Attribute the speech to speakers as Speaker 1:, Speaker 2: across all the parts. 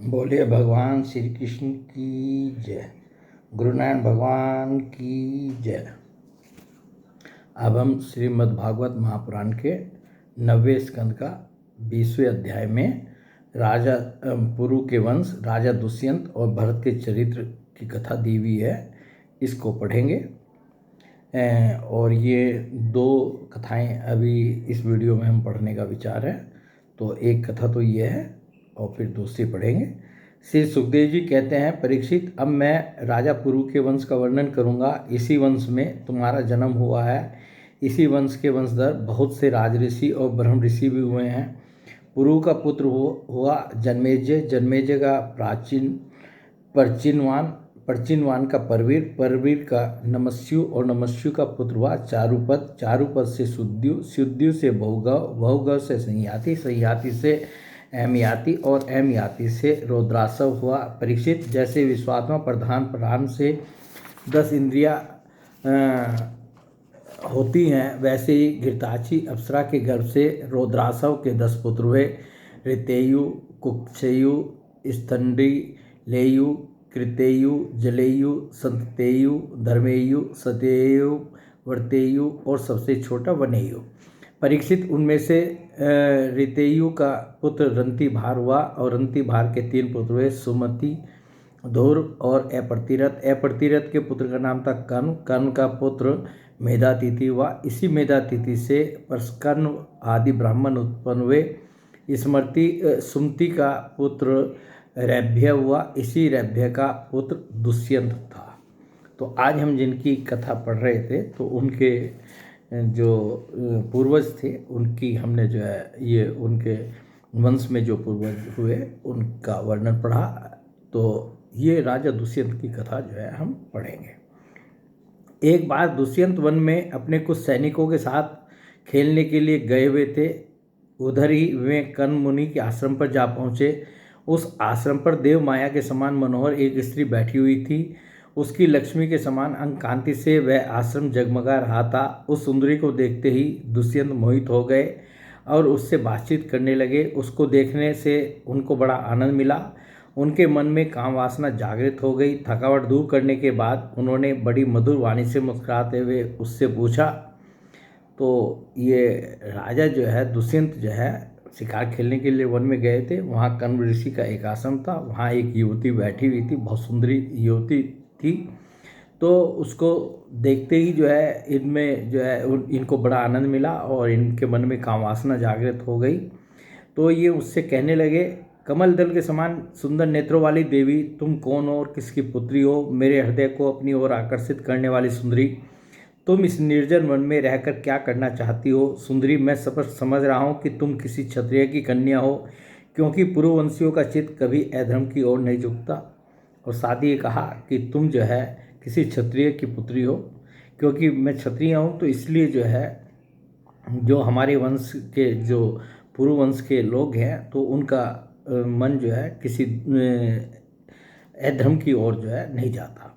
Speaker 1: बोलिए भगवान श्री कृष्ण की जय। गुरु नारायण भगवान की जय। अब हम श्रीमद् भागवत महापुराण के 90वें स्कंद का 20वें अध्याय में राजा पुरु के वंश राजा दुष्यंत और भरत के चरित्र की कथा दी हुई है। इसको पढ़ेंगे और ये दो कथाएं अभी इस वीडियो में हम पढ़ने का विचार है। तो एक कथा तो ये है और फिर दूसरी पढ़ेंगे। श्री सुखदेव जी कहते हैं, परीक्षित, अब मैं राजा पुरु के वंश का वर्णन करूंगा। इसी वंश में तुम्हारा जन्म हुआ है। इसी वंश के वंशधर बहुत से राजऋषि और ब्रह्म ऋषि भी हुए हैं। पुरु का पुत्र हुआ जन्मेजय। जन्मेजय का परचिनवान का परवीर का नमस्यु और नमस्यु का पुत्र हुआ चारुपद। चारुपद से सुद्यु से बहुगव से संयाति से एमयाति और एमयाति से रौद्रासव हुआ। परीक्षित, जैसे विश्वात्मा प्रधान से 10 इंद्रियां होती हैं, वैसे ही घृताची अप्सरा के गर्भ से रौद्रासव के 10 पुत्र हुए। ऋतेयु, कुक्षेयु, स्तंडी, लेयु, कृतेयु, जलेयु, संतेयु, धर्मेयु, सतेयु, वर्तेयु और सबसे छोटा वनेयु। परीक्षित, उनमें से ऋतेयु का पुत्र रंतिभार हुआ और रंतिभार के 3 पुत्र हुए, सुमति, ध्रुव और अप्रतिरथ। अप्रतिरथ के पुत्र का नाम था कर्ण। कर्ण का पुत्र मेधातिथि हुआ। इसी मेधातिथि से परस्कर्ण आदि ब्राह्मण उत्पन्न हुए। सुमति का पुत्र रैभ्य हुआ। इसी रैभ्य का पुत्र दुष्यंत था। तो आज हम जिनकी कथा पढ़ रहे थे तो उनके जो पूर्वज थे उनकी हमने जो है ये उनके वंश में जो पूर्वज हुए उनका वर्णन पढ़ा। तो ये राजा दुष्यंत की कथा जो है हम पढ़ेंगे। एक बार दुष्यंत वन में अपने कुछ सैनिकों के साथ खेलने के लिए गए हुए थे। उधर ही वे कर्ण मुनि के आश्रम पर जा पहुँचे। उस आश्रम पर देव माया के समान मनोहर एक स्त्री बैठी हुई थी। उसकी लक्ष्मी के समान अंग कांति से वह आश्रम जगमगा रहा था। उस सुंदरी को देखते ही दुष्यंत मोहित हो गए और उससे बातचीत करने लगे। उसको देखने से उनको बड़ा आनंद मिला। उनके मन में काम वासना जागृत हो गई। थकावट दूर करने के बाद उन्होंने बड़ी मधुर वाणी से मुस्कुराते हुए उससे पूछा। तो ये राजा जो है दुष्यंत जो है शिकार खेलने के लिए वन में गए थे। वहाँ कण्व ऋषि का एक आश्रम था। वहाँ एक युवती बैठी हुई थी, बहुत सुंदरी युवती थी। तो उसको देखते ही जो है इनमें जो है इनको बड़ा आनंद मिला और इनके मन में काम वासना जागृत हो गई। तो ये उससे कहने लगे, कमल दल के समान सुंदर नेत्रों वाली देवी, तुम कौन हो और किसकी पुत्री हो? मेरे हृदय को अपनी ओर आकर्षित करने वाली सुंदरी, तुम इस निर्जन वन में रहकर क्या करना चाहती हो? सुंदरी, मैं स्पष्ट समझ रहा हूँ कि तुम किसी क्षत्रिय की कन्या हो, क्योंकि पुरुवंशियों का चित्त कभी अधर्म की ओर नहीं झुकता। और साथ ही कहा कि तुम जो है किसी क्षत्रिय की पुत्री हो, क्योंकि मैं क्षत्रिय हूँ तो इसलिए जो है जो हमारे वंश के जो पुरुवंश के लोग हैं तो उनका मन जो है किसी अधर्म की ओर जो है नहीं जाता।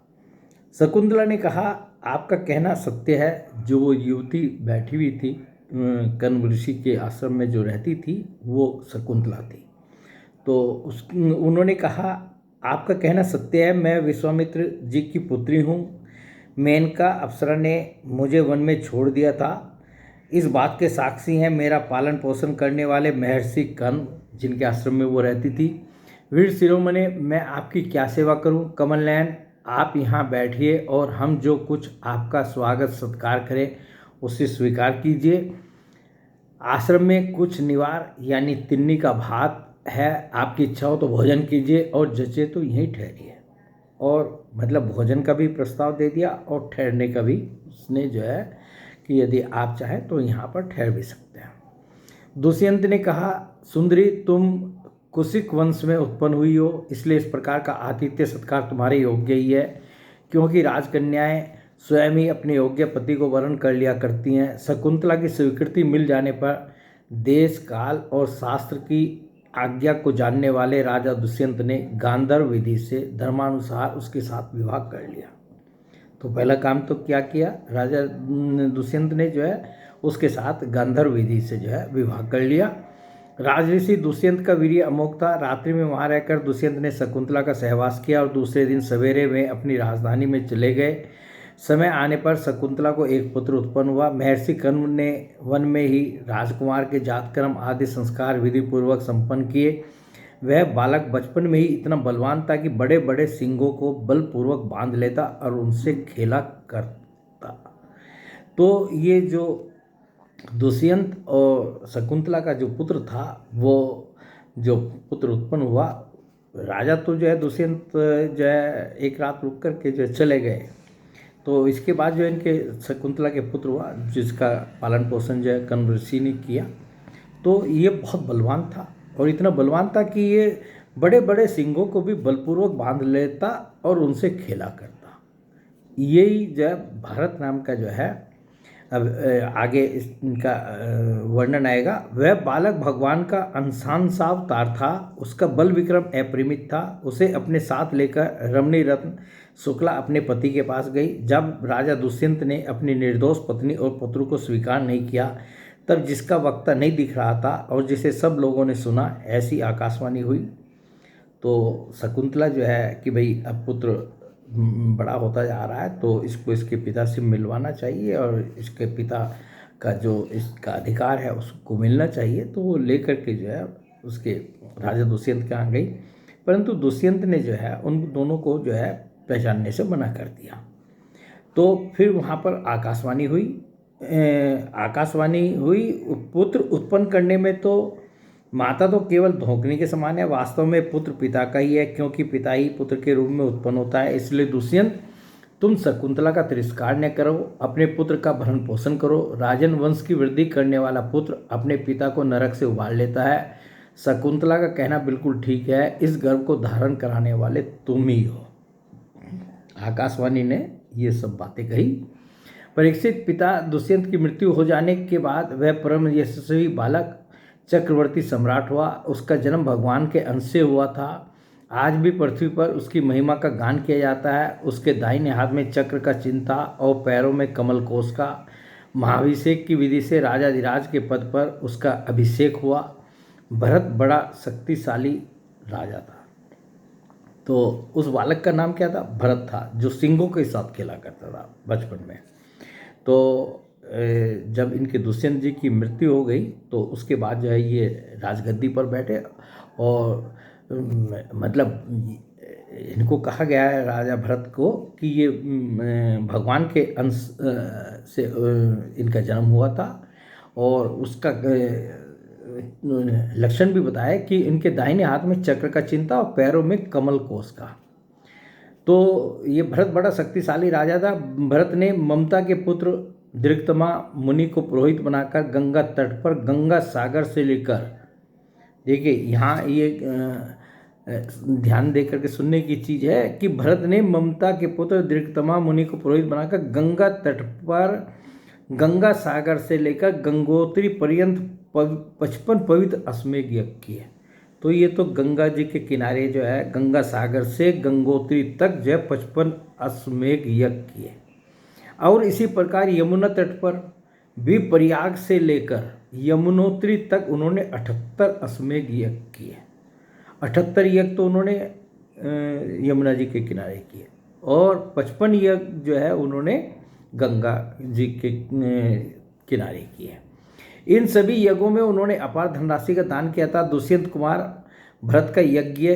Speaker 1: शकुंतला ने कहा, आपका कहना सत्य है। जो वो युवती बैठी हुई थी कण्व ऋषि के आश्रम में जो रहती थी वो शकुंतला थी। तो उन्होंने कहा, आपका कहना सत्य है। मैं विश्वामित्र जी की पुत्री हूँ। मेनका अप्सरा ने मुझे वन में छोड़ दिया था। इस बात के साक्षी हैं मेरा पालन पोषण करने वाले महर्षि कर्ण, जिनके आश्रम में वो रहती थी। वीर शिरोमणि, मैं आपकी क्या सेवा करूं? कमल नयन, आप यहाँ बैठिए और हम जो कुछ आपका स्वागत सत्कार करें उसे स्वीकार कीजिए। आश्रम में कुछ निवार यानी तिन्नी का भात है। आपकी इच्छा हो तो भोजन कीजिए और जचे तो यहीं ठहरिए। और मतलब भोजन का भी प्रस्ताव दे दिया और ठहरने का भी उसने जो है कि यदि आप चाहें तो यहाँ पर ठहर भी सकते हैं। दुष्यंत ने कहा, सुंदरी, तुम कुशिक वंश में उत्पन्न हुई हो, इसलिए इस प्रकार का आतिथ्य सत्कार तुम्हारे योग्य ही है, क्योंकि राजकन्याएं स्वयं ही अपने योग्य पति को वरण कर लिया करती हैं। शकुंतला की स्वीकृति मिल जाने पर देश काल और शास्त्र की आज्ञा को जानने वाले राजा दुष्यंत ने गांधर्व विधि से धर्मानुसार उसके साथ विवाह कर लिया। तो पहला काम तो क्या किया, राजा दुष्यंत ने जो है उसके साथ गांधर्व विधि से जो है विवाह कर लिया। राजऋषि दुष्यंत का वीर्य अमोघ था। रात्रि में वहां रहकर दुष्यंत ने शकुंतला का सहवास किया और दूसरे दिन सवेरे में अपनी राजधानी में चले गए। समय आने पर शकुंतला को एक पुत्र उत्पन्न हुआ। महर्षि कण्व ने वन में ही राजकुमार के जातकर्म आदि संस्कार विधि पूर्वक संपन्न किए। वह बालक बचपन में ही इतना बलवान था कि बड़े बड़े सिंगों को बलपूर्वक बांध लेता और उनसे खेला करता। तो ये जो दुष्यंत और शकुंतला का जो पुत्र था, वो जो पुत्र उत्पन्न हुआ, राजा तो जो है दुष्यंत जो है एक रात रुक कर के जो चले गए। तो इसके बाद जो इनके शकुंतला के पुत्र हुआ, जिसका पालन पोषण जो है कण्व ऋषि ने किया। तो ये बहुत बलवान था और इतना बलवान था कि ये बड़े बड़े सिंगों को भी बलपूर्वक बांध लेता और उनसे खेला करता। यही जो है भरत नाम का जो है, अब आगे इनका वर्णन आएगा। वह बालक भगवान का अंशांशावतार था। उसका बल विक्रम अपरिमित था। उसे अपने साथ लेकर रमणी रत्न शुक्ला अपने पति के पास गई। जब राजा दुष्यंत ने अपनी निर्दोष पत्नी और पुत्र को स्वीकार नहीं किया, तब जिसका वक्ता नहीं दिख रहा था और जिसे सब लोगों ने सुना, ऐसी आकाशवाणी हुई। तो शकुंतला जो है कि भाई अब पुत्र बड़ा होता जा रहा है, तो इसको इसके पिता से मिलवाना चाहिए और इसके पिता का जो इसका अधिकार है उसको मिलना चाहिए। तो वो लेकर के जो है उसके राजा दुष्यंत के यहाँ गई, परंतु दुष्यंत ने जो है उन दोनों को जो है पहचानने से मना कर दिया। तो फिर वहाँ पर आकाशवाणी हुई। पुत्र उत्पन्न करने में तो माता तो केवल धोखने के समान है, वास्तव में पुत्र पिता का ही है, क्योंकि पिता ही पुत्र के रूप में उत्पन्न होता है। इसलिए दुष्यंत, तुम शकुंतला का तिरस्कार न करो, अपने पुत्र का भरण पोषण करो। राजन वंश की वृद्धि करने वाला पुत्र अपने पिता को नरक से उबार लेता है। शकुंतला का कहना बिल्कुल ठीक है, इस गर्भ को धारण कराने वाले तुम ही हो। आकाशवाणी ने ये सब बातें कही। परीक्षित पिता दुष्यंत की मृत्यु हो जाने के बाद वह परम यशस्वी बालक चक्रवर्ती सम्राट हुआ। उसका जन्म भगवान के अंश से हुआ था। आज भी पृथ्वी पर उसकी महिमा का गान किया जाता है। उसके दाहिने हाथ में चक्र का चिन्ह था और पैरों में कमल कोश का। महाभिषेक की विधि से राजाधिराज के पद पर उसका अभिषेक हुआ। भरत बड़ा शक्तिशाली राजा था। तो उस बालक का नाम क्या था? भरत था, जो सिंहों के साथ खेला करता था बचपन में। तो जब इनके दुष्यंत जी की मृत्यु हो गई, तो उसके बाद जो है ये राजगद्दी पर बैठे और मतलब इनको कहा गया है राजा भरत को कि ये भगवान के अंश से इनका जन्म हुआ था। और उसका लक्षण भी बताया कि इनके दाहिने हाथ में चक्र का चिन्ह था और पैरों में कमल कोश का। तो ये भरत बड़ा शक्तिशाली राजा था। भरत ने ममता के पुत्र दृक्तमा मुनि को पुरोहित बनाकर गंगा तट पर गंगा सागर से लेकर, देखिए यहाँ ये ध्यान दे करके सुनने की चीज़ है कि भरत ने ममता के पुत्र दृक्तमा मुनि को पुरोहित बनाकर गंगा तट पर गंगा सागर से लेकर गंगोत्री पर्यंत 55 पवित्र अश्वमेध यज्ञ किए। तो ये तो गंगा जी के किनारे जो है गंगा सागर से गंगोत्री तक जो है 55 अश्वमेध यज्ञ किए। और इसी प्रकार यमुना तट पर भी प्रयाग से लेकर यमुनोत्री तक उन्होंने 78 अश्वमेध यज्ञ किए। 78 यज्ञ तो उन्होंने यमुना जी के किनारे किए और 55 यज्ञ जो है उन्होंने गंगा जी के किनारे किए। इन सभी यज्ञों में उन्होंने अपार धनराशि का दान किया था। दुष्यंत कुमार भरत का यज्ञ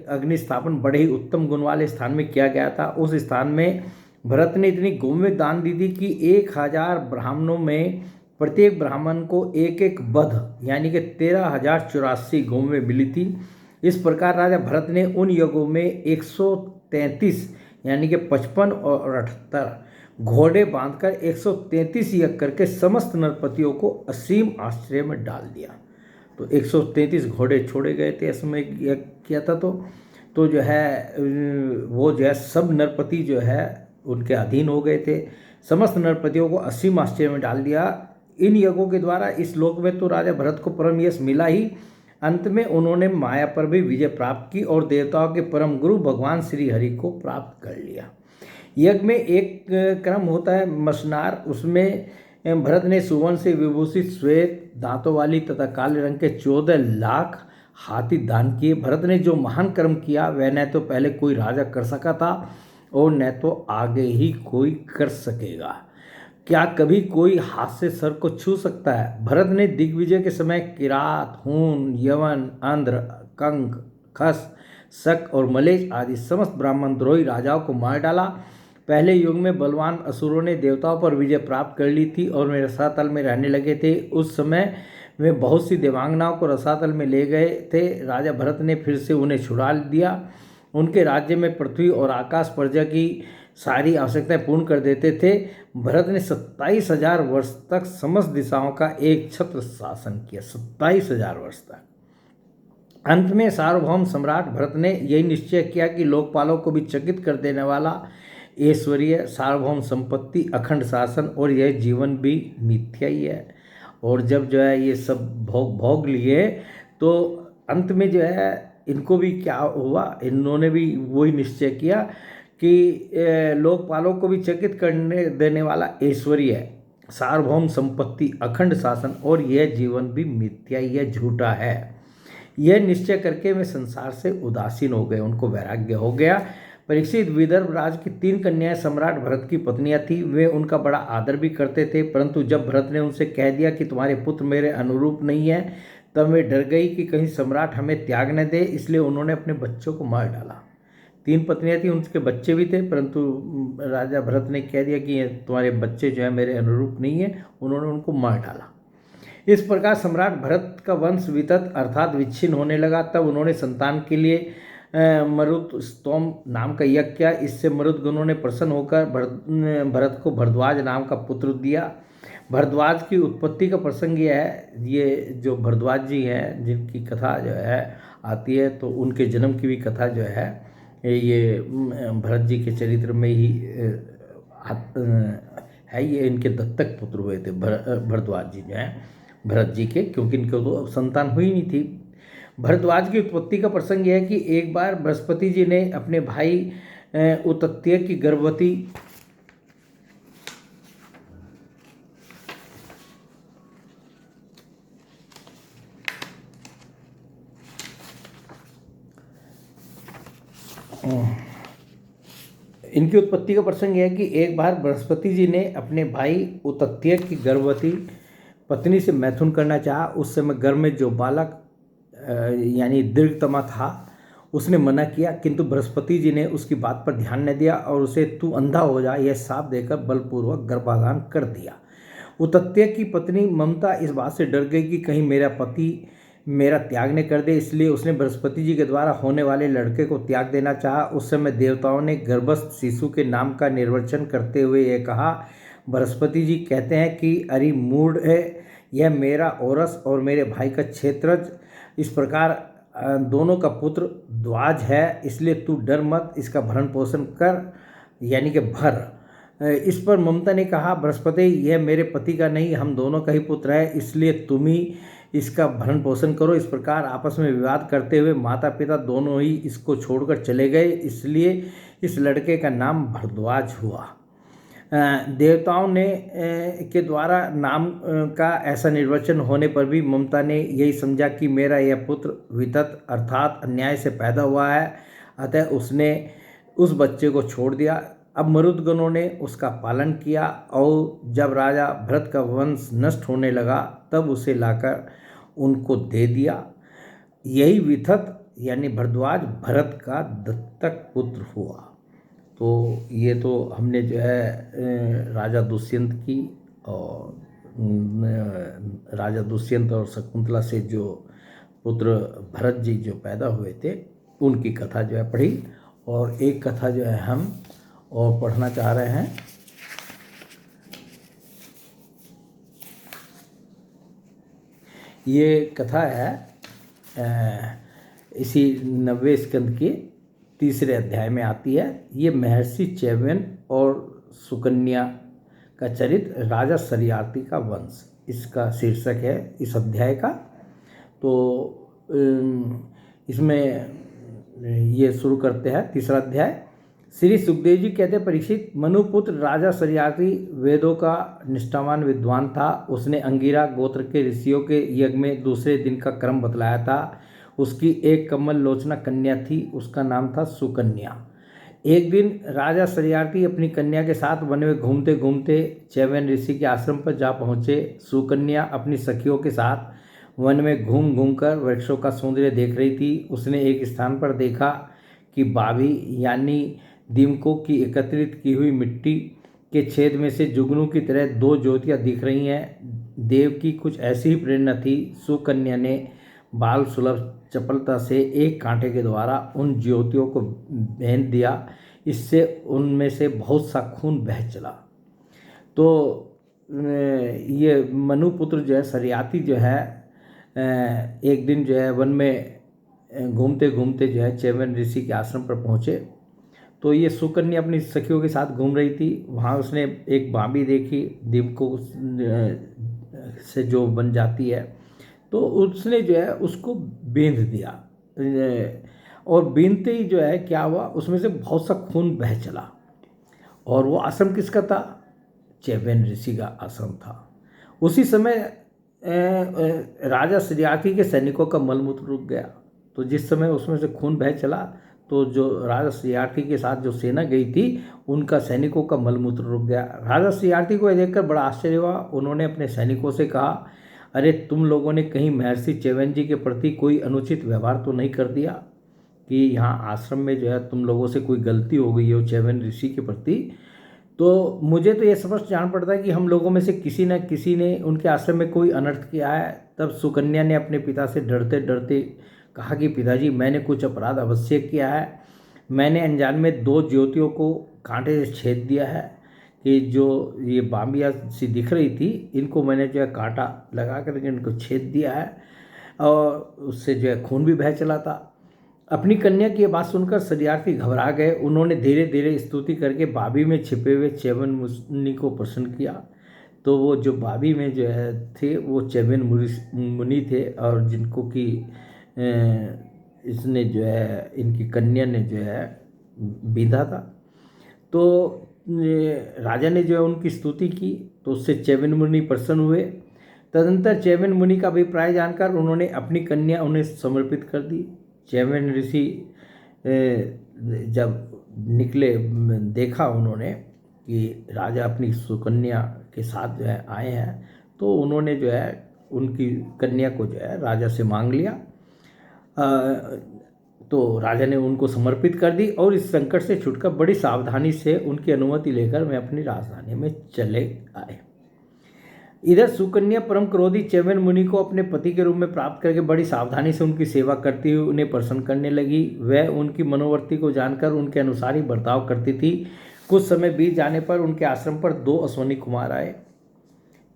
Speaker 1: अग्नि स्थापन बड़े ही उत्तम गुण वाले स्थान में किया गया था। उस स्थान में भरत ने इतनी गौवें दान दी थी कि 1000 ब्राह्मणों में प्रत्येक ब्राह्मण को एक एक बध यानी कि 13,084 गौवें मिली थी। इस प्रकार राजा भरत ने उन यज्ञों में 133 यानी कि 55 और 78 घोड़े बांधकर 133 यज्ञ करके समस्त नरपतियों को असीम आश्चर्य में डाल दिया। तो 133 घोड़े छोड़े गए थे, इसमें यज्ञ किया था। तो जो है वो जो है सब नरपति जो है उनके अधीन हो गए थे। समस्त नरपतियों को असीम आश्चर्य में डाल दिया। इन यज्ञों के द्वारा इस लोक में तो राजा भरत को परम यश मिला ही, अंत में उन्होंने माया पर भी विजय प्राप्त की और देवताओं के परम गुरु भगवान श्री हरि को प्राप्त कर लिया। यज्ञ में एक क्रम होता है मसनार, उसमें भरत ने सुवर्ण से विभूषित श्वेत दांतों वाली तथा काले रंग के 14 लाख हाथी दान किए। भरत ने जो महान कर्म किया वह न तो पहले कोई राजा कर सका था और न तो आगे ही कोई कर सकेगा। क्या कभी कोई हाथ से सर को छू सकता है? भरत ने दिग्विजय के समय किरात, हून, यवन, आंध्र, कंक, खस, शक और मलेच आदि समस्त ब्राह्मण द्रोही राजाओं को मार डाला। पहले युग में बलवान असुरों ने देवताओं पर विजय प्राप्त कर ली थी और वे रसातल में रहने लगे थे। उस समय वे बहुत सी देवांगनाओं को रसातल में ले गए थे। राजा भरत ने फिर से उन्हें छुड़ा दिया। उनके राज्य में पृथ्वी और आकाश प्रजा की सारी आवश्यकताएं पूर्ण कर देते थे। भरत ने 27,000 वर्ष तक समस्त दिशाओं का एक छत्र शासन किया। 27,000 वर्ष तक। अंत में सार्वभौम सम्राट भरत ने यही निश्चय किया कि लोकपालों को भी चकित कर देने वाला ऐश्वर्य, सार्वभौम संपत्ति, अखंड शासन और यह जीवन भी मिथ्या ही है। और जब जो है ये सब भोग लिए तो अंत में जो है इनको भी क्या हुआ, इन्होंने भी वही निश्चय किया कि लोकपालों को भी चकित करने देने वाला ऐश्वर्य, सार्वभौम संपत्ति, अखंड शासन और यह जीवन भी मिथ्या, यह झूठा है। यह निश्चय करके वे संसार से उदासीन हो गए, उनको वैराग्य हो गया। परीक्षित विदर्भ राज की 3 कन्याएं सम्राट भरत की पत्नियां थीं। वे उनका बड़ा आदर भी करते थे, परंतु जब भरत ने उनसे कह दिया कि तुम्हारे पुत्र मेरे अनुरूप नहीं है, तब वे डर गई कि कहीं सम्राट हमें त्याग न दे, इसलिए उन्होंने अपने बच्चों को मार डाला। 3 पत्नियां थी, उनके बच्चे भी थे, परंतु राजा भरत ने कह दिया कि तुम्हारे बच्चे जो है मेरे अनुरूप नहीं है, उन्होंने उनको मार डाला। इस प्रकार सम्राट भरत का वंश वितत अर्थात विच्छिन्न होने लगा। तब उन्होंने संतान के लिए मरुतस्तोम नाम का यज्ञ किया। इससे मरुदगणों ने प्रसन्न होकर भरत को भरद्वाज नाम का पुत्र दिया। भरद्वाज की उत्पत्ति का प्रसंग यह है, ये जो भरद्वाज जी हैं जिनकी कथा जो है आती है, तो उनके जन्म की भी कथा जो है ये भरत जी के चरित्र में ही है। ये इनके दत्तक पुत्र हुए थे भरद्वाज जी जो हैं भरत जी के, क्योंकि इनको तो संतान हुई नहीं थी। भरद्वाज की उत्पत्ति का प्रसंग यह है कि एक बार बृहस्पति जी ने अपने भाई उतत्य की गर्भवती इनकी उत्पत्ति का प्रसंग यह है कि एक बार बृहस्पति जी ने अपने भाई उतत्य की गर्भवती पत्नी से मैथुन करना चाहा। उस समय गर्भ में जो बालक यानी दीर्घतमा था उसने मना किया, किंतु बृहस्पति जी ने उसकी बात पर ध्यान न दिया और उसे तू अंधा हो जा यह शाप देकर बलपूर्वक गर्भाधान कर दिया। उतत्य की पत्नी ममता इस बात से डर गई कि कहीं मेरा पति मेरा त्याग न कर दे, इसलिए उसने बृहस्पति जी के द्वारा होने वाले लड़के को त्याग देना चाहा। उस समय देवताओं ने गर्भस्थ शिशु के नाम का निर्वचन करते हुए यह कहा, बृहस्पति जी कहते हैं कि अरे मूढ़ है, यह मेरा औरस और मेरे भाई का क्षेत्रज, इस प्रकार दोनों का पुत्र द्वाज है, इसलिए तू डर मत, इसका भरण पोषण कर, यानी कि भर। इस पर ममता ने कहा, बृहस्पति यह मेरे पति का नहीं, हम दोनों का ही पुत्र है, इसलिए तुम ही इसका भरण पोषण करो। इस प्रकार आपस में विवाद करते हुए माता पिता दोनों ही इसको छोड़कर चले गए, इसलिए इस लड़के का नाम भरद्वाज हुआ। देवताओं ने के द्वारा नाम का ऐसा निर्वचन होने पर भी ममता ने यही समझा कि मेरा यह पुत्र वितत अर्थात अन्याय से पैदा हुआ है, अतः उसने उस बच्चे को छोड़ दिया। अब मरुदगणों ने उसका पालन किया और जब राजा भरत का वंश नष्ट होने लगा तब उसे लाकर उनको दे दिया। यही वितत यानी भरद्वाज भरत का दत्तक पुत्र हुआ। तो ये तो हमने जो है राजा दुष्यंत की और राजा दुष्यंत और शकुंतला से जो पुत्र भरत जी जो पैदा हुए थे उनकी कथा जो है पढ़ी। और एक कथा जो है हम और पढ़ना चाह रहे हैं। ये कथा है इसी 90वें स्कंद के 3रे अध्याय में आती है। ये महर्षि च्यवन और सुकन्या का चरित्र, राजा शर्याती का वंश, इसका शीर्षक है इस अध्याय का। तो इसमें ये शुरू करते हैं 3रा अध्याय। श्री सुखदेव जी कहते, परीक्षित, मनुपुत्र राजा सरियाती वेदों का निष्ठावान विद्वान था। उसने अंगिरा गोत्र के ऋषियों के यज्ञ में दूसरे दिन का क्रम बतलाया था। उसकी एक कमल लोचना कन्या थी, उसका नाम था सुकन्या। एक दिन राजा सरियाती अपनी कन्या के साथ वन में घूमते घूमते चैवन्य ऋषि के आश्रम पर जा पहुँचे। सुकन्या अपनी सखियों के साथ वन में घूम घूम कर वृक्षों का सौंदर्य देख रही थी। उसने एक स्थान पर देखा कि बावी यानी दीमकों की एकत्रित की हुई मिट्टी के छेद में से जुगनू की तरह दो ज्योतियाँ दिख रही हैं। देव की कुछ ऐसी ही प्रेरणा थी। सुकन्या ने बाल सुलभ चपलता से एक कांटे के द्वारा उन ज्योतियों को भेद दिया। इससे उनमें से बहुत सा खून बह चला। तो ये मनुपुत्र जो है सरियाती जो है एक दिन जो है वन में घूमते घूमते जो है चैवन्य ऋषि के आश्रम पर पहुँचे। तो ये सुकन्या अपनी सखियों के साथ घूम रही थी। वहाँ उसने एक बांबी देखी, दीमकों से जो बन जाती है। तो उसने जो है उसको बींध दिया और बीनते ही जो है क्या हुआ, उसमें से बहुत सा खून बह चला। और वो आश्रम किसका था? चैवन्य ऋषि का आश्रम था। उसी समय राजा सरियाती के सैनिकों का मलमूत्र रुक गया। तो जिस समय उसमें से खून बह चला तो जो राजा सरियाती के साथ जो सेना गई थी उनका सैनिकों का मलमूत्र रुक गया। राजा सरियाती को यह देखकर बड़ा आश्चर्य हुआ। उन्होंने अपने सैनिकों से कहा, अरे तुम लोगों ने कहीं महर्षि चैवन्य जी के प्रति कोई अनुचित व्यवहार तो नहीं कर दिया कि यहाँ आश्रम में जो है तुम लोगों से कोई गलती हो गई हो चैवन्य ऋषि के प्रति? तो मुझे तो ये स्पष्ट जान पड़ता है कि हम लोगों में से किसी न किसी ने उनके आश्रम में कोई अनर्थ किया है। तब सुकन्या ने अपने पिता से डरते डरते कहा कि पिताजी, मैंने कुछ अपराध अवश्य किया है। मैंने अनजान में दो ज्योतियों को कांटे से छेद दिया है कि जो ये बाम्बिया सी दिख रही थी इनको मैंने जो है कांटा लगा कर इनको छेद दिया है और उससे जो है खून भी बह चला था। अपनी कन्या की ये बात सुनकर सरियाती घबरा गए। उन्होंने धीरे धीरे स्तुति करके बाबी में छिपे हुए चैवन्य मुनि को प्रसन्न किया। तो वो जो बाबी में जो है थे वो चैवन्य मुनि थे और जिनको कि इसने जो है इनकी कन्या ने जो है बीधा था। तो राजा ने जो है उनकी स्तुति की तो उससे चैवन्य मुनि प्रसन्न हुए। तदंतर चैवन्य मुनि का अभिप्राय जानकर उन्होंने अपनी कन्या उन्हें समर्पित कर दी। चैवन्य ऋषि जब निकले, देखा उन्होंने कि राजा अपनी सुकन्या के साथ जो है आए हैं, तो उन्होंने जो है उनकी कन्या को जो है राजा से मांग लिया। तो राजा ने उनको समर्पित कर दी और इस संकट से छुटकर बड़ी सावधानी से उनकी अनुमति लेकर मैं अपनी राजधानी में चले आए। इधर सुकन्या परम क्रोधी चैवन्य मुनि को अपने पति के रूप में प्राप्त करके बड़ी सावधानी से उनकी सेवा करती हुई उन्हें प्रसन्न करने लगी। वह उनकी मनोवृत्ति को जानकर उनके अनुसार ही बर्ताव करती थी। कुछ समय बीत जाने पर उनके आश्रम पर दो अश्वनी कुमार आए।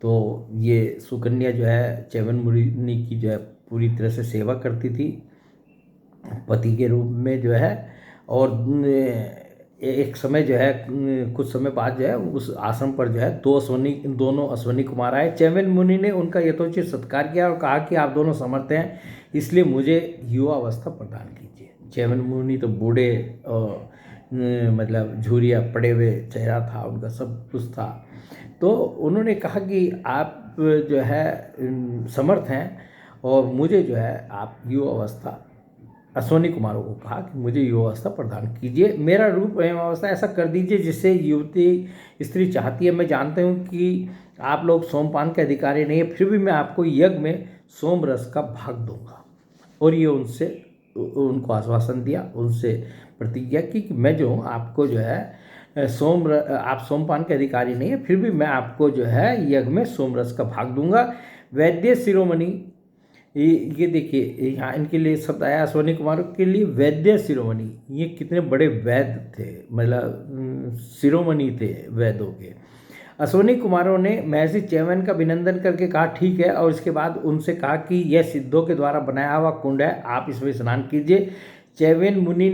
Speaker 1: तो ये सुकन्या जो है चैवन्य मुनि की जो है पूरी तरह से सेवा करती थी पति के रूप में जो है। और एक समय जो है कुछ समय बाद जो है उस आश्रम पर जो है दोनों अश्वनी कुमार आए। चैवन्य मुनि ने उनका यथोचित सत्कार किया और कहा कि आप दोनों समर्थ हैं, इसलिए मुझे युवा अवस्था प्रदान कीजिए। चैवन्य मुनि तो बूढ़े और मतलब झुर्रिया पड़े हुए चेहरा था उनका, सब कुछ था। तो उन्होंने कहा कि आप जो है समर्थ हैं और मुझे जो है आप युवा अवस्था, अश्वनी कुमारों को कहा कि मुझे युवा अवस्था प्रदान कीजिए, मेरा रूप एवं अवस्था ऐसा कर दीजिए जिससे युवती स्त्री चाहती है। मैं जानता हूँ कि आप लोग सोमपान के अधिकारी नहीं है, फिर भी मैं आपको यज्ञ में सोम रस का भाग दूंगा। और ये उनको आश्वासन दिया, उनसे प्रतिज्ञा की कि मैं जो हूँ आपको जो है आप सोमपान के अधिकारी नहीं है, फिर भी मैं आपको जो है यज्ञ में सोम रस का भाग दूंगा। वैद्य शिरोमणि, ये देखिए यहाँ इनके लिए शब्द आया अश्वनी कुमारों के लिए वैद्य शिरोमणि। ये कितने बड़े वैद्य थे, मतलब शिरोमणि थे वैद्यों के। अश्वनी कुमारों ने महर्षि चैवन्य का अभिनंदन करके कहा ठीक है, और इसके बाद उनसे कहा कि यह सिद्धों के द्वारा बनाया हुआ कुंड है, आप इसमें स्नान कीजिए। चैवन्य मुनि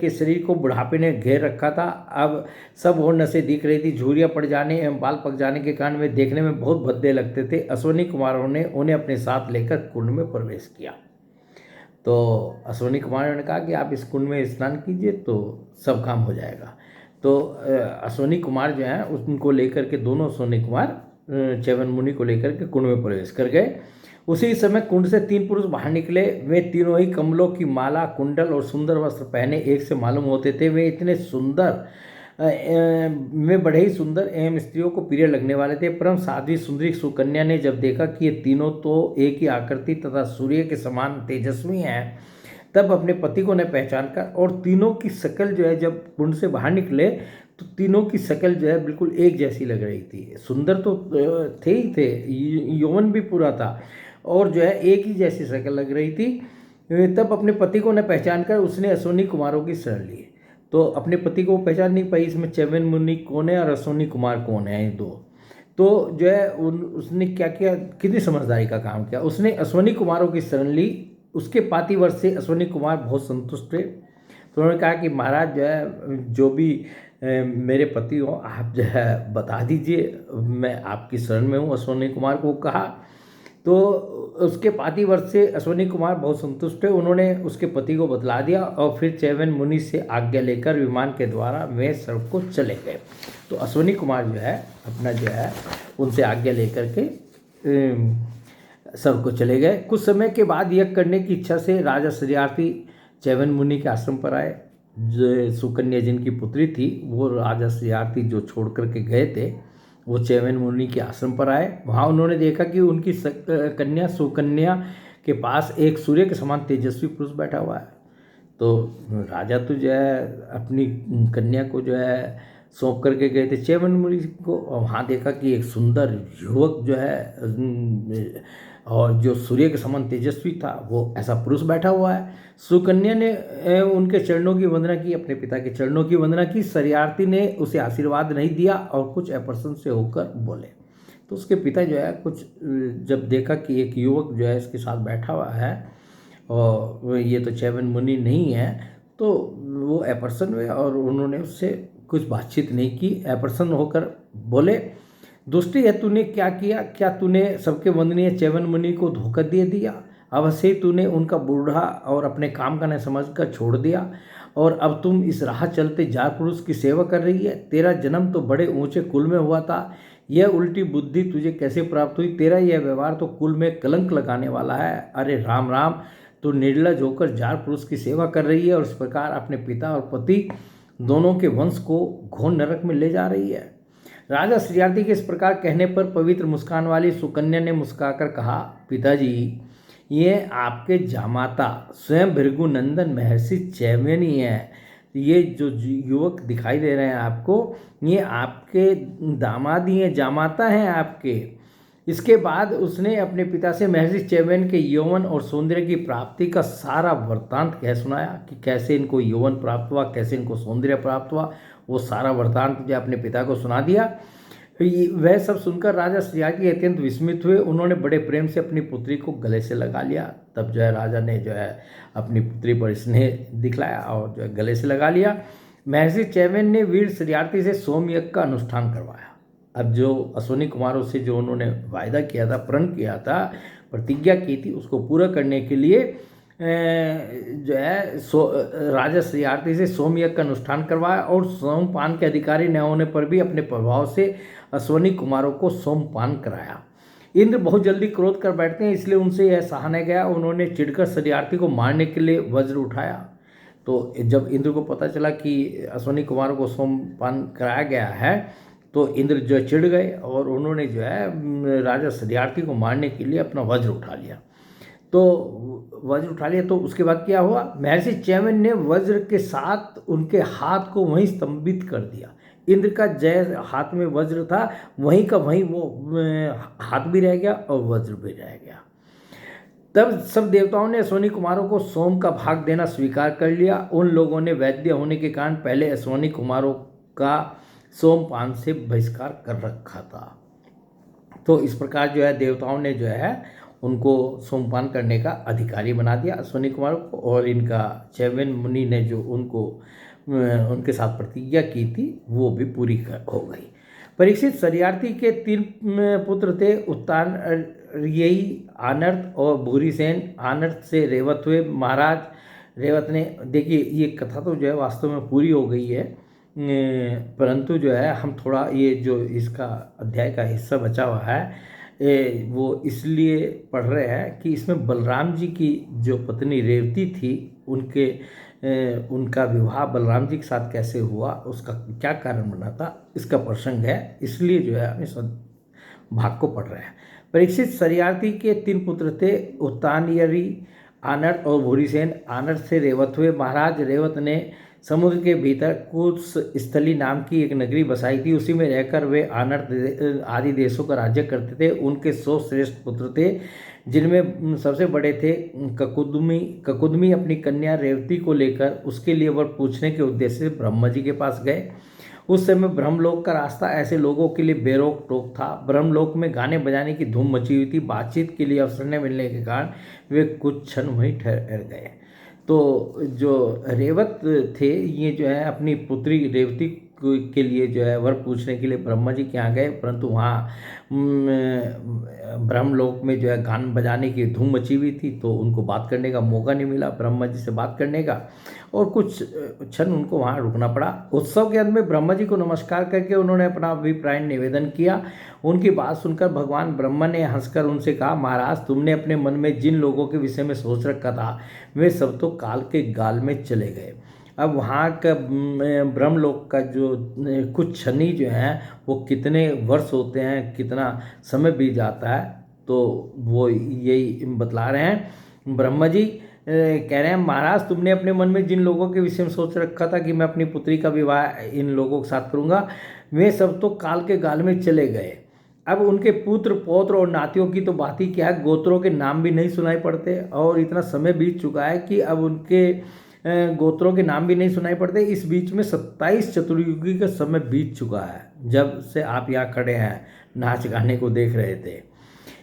Speaker 1: के शरीर को बुढ़ापे ने घेर रखा था। अब सब और नसें दिख रही थी। झुर्रियाँ पड़ जाने एवं बाल पक जाने के कारण वे देखने में बहुत भद्दे लगते थे। अश्वनी कुमारों ने उन्हें अपने साथ लेकर कुंड में प्रवेश किया। तो अश्विनी कुमार ने कहा कि आप इस कुंड में स्नान कीजिए तो सब काम हो जाएगा। तो अश्विनी कुमार जो है उनको लेकर के, दोनों अश्विनी कुमार च्यवन मुनि को लेकर के कुंड में प्रवेश कर गए। उसी समय कुंड से 3 पुरुष बाहर निकले। वे तीनों ही कमलों की माला, कुंडल और सुंदर वस्त्र पहने एक से मालूम होते थे। वे इतने सुंदर, वे बड़े ही सुंदर एवं स्त्रियों को प्रिय लगने वाले थे। परम साध्वी सुंदरी सुकन्या ने जब देखा कि ये तीनों तो एक ही आकृति तथा सूर्य के समान तेजस्वी हैं, तब अपने पति को न पहचान कर, और तीनों की शक्ल जो है, जब कुंड से बाहर निकले तो तीनों की शक्ल जो है बिल्कुल एक जैसी लग रही थी। सुंदर तो थे ही थे, यौवन भी पूरा था, और जो है एक ही जैसी शक्ल लग रही थी। तब अपने पति को न पहचान कर उसने अश्विनी कुमारों की शरण ली। तो अपने पति को पहचान नहीं पाई, इसमें च्यवन मुनि कौन है और अश्विनी कुमार कौन है, ये दो। तो जो है उसने क्या किया, कितनी समझदारी का काम किया। उसने अश्विनी कुमारों की शरण ली। उसके पातिव्रत्य से अश्विनी कुमार बहुत संतुष्ट थे। तो उन्होंने कहा कि महाराज जो है, जो भी मेरे पति हो, आप जो है बता दीजिए, मैं आपकी शरण में हूँ, अश्विनी कुमार को कहा। तो उसके पातिव्रत्य से अश्विनी कुमार बहुत संतुष्ट थे। उन्होंने उसके पति को बतला दिया और फिर च्यवन मुनि से आज्ञा लेकर विमान के द्वारा वे सड़क को चले गए। तो अश्विनी कुमार जो है अपना जो है उनसे आज्ञा लेकर के सड़क को चले गए। कुछ समय के बाद यज्ञ करने की इच्छा से राजा श्रीयार्थी च्यवन मुनि के आश्रम पर आए। जो सुकन्या जिनकी पुत्री थी, वो राजा श्रीयार्थी जो छोड़ करके गए थे, वो च्यवन मुनि के आश्रम पर आए। वहाँ उन्होंने देखा कि उनकी कन्या सुकन्या के पास एक सूर्य के समान तेजस्वी पुरुष बैठा हुआ है। तो राजा तो जो है अपनी कन्या को जो है सौंप करके गए थे च्यवन मुनि को, और वहाँ देखा कि एक सुंदर युवक जो है और जो सूर्य के समान तेजस्वी था, वो ऐसा पुरुष बैठा हुआ है। सुकन्या ने उनके चरणों की वंदना की, अपने पिता के चरणों की वंदना की। श्रीयार्थी ने उसे आशीर्वाद नहीं दिया और कुछ अप्रसन्न से होकर बोले। तो उसके पिता जो है कुछ जब देखा कि एक युवक जो है इसके साथ बैठा हुआ है और ये तो च्यवन मुनि नहीं है, तो वो अप्रसन्न हुए और उन्होंने उससे कुछ बातचीत नहीं की। अप्रसन्न होकर बोले, दुष्टी है, तूने क्या किया? क्या तूने सबके वंदनीय च्यवन मुनि को धोखा दे दिया? अवश्य तूने उनका बूढ़ा और अपने काम का न समझकर छोड़ दिया, और अब तुम इस राह चलते जार पुरुष की सेवा कर रही है। तेरा जन्म तो बड़े ऊंचे कुल में हुआ था, यह उल्टी बुद्धि तुझे कैसे प्राप्त हुई? तेरा यह व्यवहार तो कुल में कलंक लगाने वाला है। अरे राम राम, तू निर्लज होकर जार पुरुष की सेवा कर रही है और इस प्रकार अपने पिता और पति दोनों के वंश को घोर नरक में ले जा रही है। राजा श्रीयार्थी के इस प्रकार कहने पर पवित्र मुस्कान वाली सुकन्या ने मुस्काकर कहा, पिताजी, ये आपके जामाता स्वयं भृगुनंदन महर्षि च्यवनी हैं। ये जो युवक दिखाई दे रहे हैं आपको, ये आपके दामाद ही हैं, जामाता हैं आपके। इसके बाद उसने अपने पिता से महर्षि च्यवन के यौवन और सौंदर्य की प्राप्ति का सारा वृत्तांत कह सुनाया कि कैसे इनको यौवन प्राप्त हुआ, कैसे इनको सौंदर्य प्राप्त हुआ। वो सारा वृत्तांत जो अपने पिता को सुना दिया। वह सब सुनकर राजा श्रीयार्थी अत्यंत विस्मित हुए। उन्होंने बड़े प्रेम से अपनी पुत्री को गले से लगा लिया। तब जो है राजा ने जो है अपनी पुत्री पर स्नेह दिखलाया और जो है गले से लगा लिया। महर्षि च्यवन ने वीर श्रीयार्थी से सोमयज्ञ का अनुष्ठान करवाया। अब जो अश्विनी कुमारों से जो उन्होंने वायदा किया था, प्रण किया था, प्रतिज्ञा की थी, उसको पूरा करने के लिए जो है राजा श्रीयार्थी से सोमयज्ञ का अनुष्ठान करवाया, और सोमपान के अधिकारी न होने पर भी अपने प्रभाव से अश्विनी कुमारों को सोमपान कराया। इंद्र बहुत जल्दी क्रोध कर बैठते हैं, इसलिए उनसे यह सहा न गया। उन्होंने चिढ़कर श्रीयार्थी को मारने के लिए वज्र उठाया। तो जब इंद्र को पता चला कि अश्विनी कुमारों को सोमपान कराया गया है, तो इंद्र जो चिढ़ गए और उन्होंने जो है राजा श्रीयार्थी को मारने के लिए अपना वज्र उठा लिया। तो वज्र उठा लिया तो उसके बाद क्या हुआ, महर्षि च्यवन ने वज्र के साथ उनके हाथ को वहीं स्तंभित कर दिया। इंद्र का जय हाथ में वज्र था, वहीं का वहीं वो हाथ भी रह गया और वज्र भी रह गया। तब सब देवताओं ने अश्विनी कुमारों को सोम का भाग देना स्वीकार कर लिया। उन लोगों ने वैद्य होने के कारण पहले अश्विनी कुमारों का सोमपान से बहिष्कार कर रखा था। तो इस प्रकार जो है देवताओं ने जो है उनको सोमपान करने का अधिकारी बना दिया अश्विनी कुमारों को, और इनका च्यवन मुनि ने जो उनके साथ प्रतिज्ञा की थी वो भी पूरी हो गई। परीक्षित शर्यार्थी के 3 पुत्र थे, उत्तानयी, आनर्त और भूरिसेन। आनर्त से रेवत हुए। महाराज रेवत ने, देखिए ये कथा तो जो है वास्तव में पूरी हो गई है, परंतु जो है हम थोड़ा ये जो इसका अध्याय का हिस्सा बचा हुआ है वो इसलिए पढ़ रहे हैं कि इसमें बलराम जी की जो पत्नी रेवती थी उनका विवाह बलराम जी के साथ कैसे हुआ, उसका क्या कारण बना था, इसका प्रसंग है, इसलिए जो है हम इस भाग को पढ़ रहे हैं। परीक्षित शर्यार्थी के 3 पुत्र थे, उत्तानयी, आनर्त और भूरिसेन। आनर्त से रेवत हुए। महाराज रेवत ने समुद्र के भीतर कुश स्थली नाम की एक नगरी बसाई थी। उसी में रहकर वे आनर्त आदि देशों का राज्य करते थे। उनके 100 श्रेष्ठ पुत्र थे, जिनमें सबसे बड़े थे ककुदमी। ककुदमी अपनी कन्या रेवती को लेकर उसके लिए वर पूछने के उद्देश्य से ब्रह्मा जी के पास गए। उस समय ब्रह्मलोक का रास्ता ऐसे लोगों के लिए बेरोक टोक था। ब्रह्मलोक में गाने बजाने की धूम मची हुई थी। बातचीत के लिए अवसर न मिलने के कारण वे कुछ क्षण वहीं ठहर गए। तो जो रेवत थे ये जो है अपनी पुत्री रेवती के लिए जो है वर पूछने के लिए ब्रह्मा जी के यहाँ गए, परंतु वहाँ ब्रह्मलोक में जो है गान बजाने की धूम मची हुई थी, तो उनको बात करने का मौका नहीं मिला ब्रह्मा जी से बात करने का, और कुछ क्षण उनको वहाँ रुकना पड़ा। उत्सव के अंत में ब्रह्मा जी को नमस्कार करके उन्होंने अपना अभिप्राय निवेदन किया। उनकी बात सुनकर भगवान ब्रह्मा ने हंसकर उनसे कहा, महाराज तुमने अपने मन में जिन लोगों के विषय में सोच रखा था वे सब तो काल के गाल में चले गए। अब वहाँ का ब्रह्मलोक का जो कुछ क्षणी जो हैं वो कितने वर्ष होते हैं, कितना समय बीत जाता है, तो वो यही बतला रहे हैं। ब्रह्मा जी कह रहे हैं, महाराज तुमने अपने मन में जिन लोगों के विषय में सोच रखा था कि मैं अपनी पुत्री का विवाह इन लोगों के साथ करूँगा, वे सब तो काल के गाल में चले गए। अब उनके पुत्र पौत्र और नातियों की तो बात ही क्या है, गोत्रों के नाम भी नहीं सुनाई पड़ते, और इतना समय बीत चुका है कि अब उनके गोत्रों के नाम भी नहीं सुनाई पड़ते। इस बीच में 27 चतुर्युगी का समय बीत चुका है, जब से आप यहाँ खड़े हैं नाच गाने को देख रहे थे।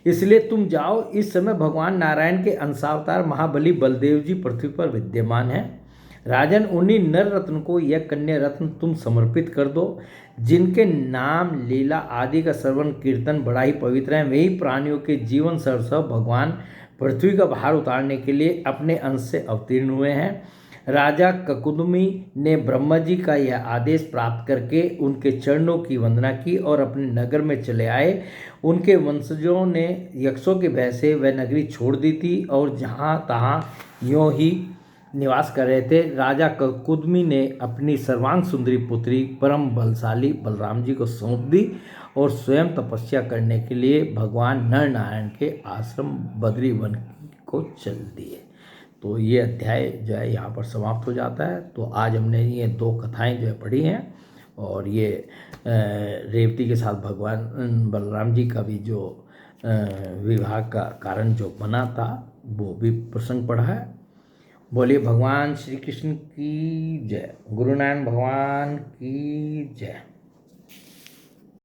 Speaker 1: इसलिए तुम जाओ, इस समय भगवान नारायण के अंशावतार महाबली बलदेव जी पृथ्वी पर विद्यमान हैं। राजन, उन्हीं नर रत्न को यह कन्या रत्न तुम समर्पित कर दो, जिनके नाम लीला आदि का श्रवण कीर्तन बड़ा ही पवित्र है। वही प्राणियों के जीवन सरसव भगवान पृथ्वी का भार उतारने के लिए अपने अंश से अवतीर्ण हुए हैं। राजा ककुदमी ने ब्रह्मा जी का यह आदेश प्राप्त करके उनके चरणों की वंदना की और अपने नगर में चले आए। उनके वंशजों ने यक्षों के भय से वह नगरी छोड़ दी थी और जहाँ तहाँ यों ही निवास कर रहे थे। राजा ककुदमी ने अपनी सर्वांग सुंदरी पुत्री परम बलशाली बलराम जी को सौंप दी और स्वयं तपस्या करने के लिए भगवान नर नारायण के आश्रम बद्री वन को चल दिए। तो ये अध्याय जो है यहाँ पर समाप्त हो जाता है। तो आज हमने ये 2 कथाएं जो है पढ़ी हैं, और ये रेवती के साथ भगवान बलराम जी का भी जो विवाह का कारण जो बना था वो भी प्रसंग पढ़ा है। बोलिए भगवान श्री कृष्ण की जय, गुरु नारायण भगवान की जय।